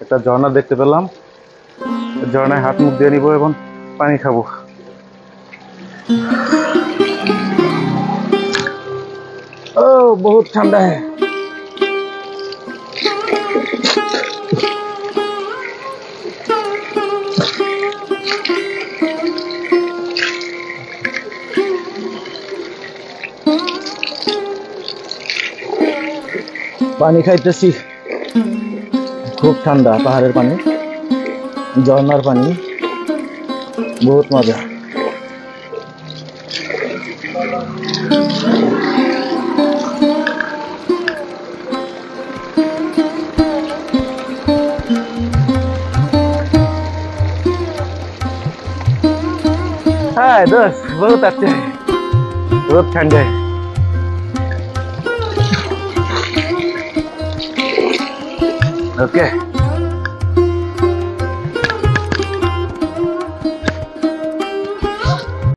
একটা ঝর্ণা দেখতে পেলাম। ঝর্ণায় হাত মুখ দিয়ে নিব এবং পানি খাবো। ও বহুত ঠান্ডা है। পানি খাইতেছি, খুব ঠান্ডা। পাহাড়ের পানি, ঝর্ণার পানি, বহুত মজা। हाँ दोस्त, बहुत अच्छे है, बहुत ठंडे है। ओके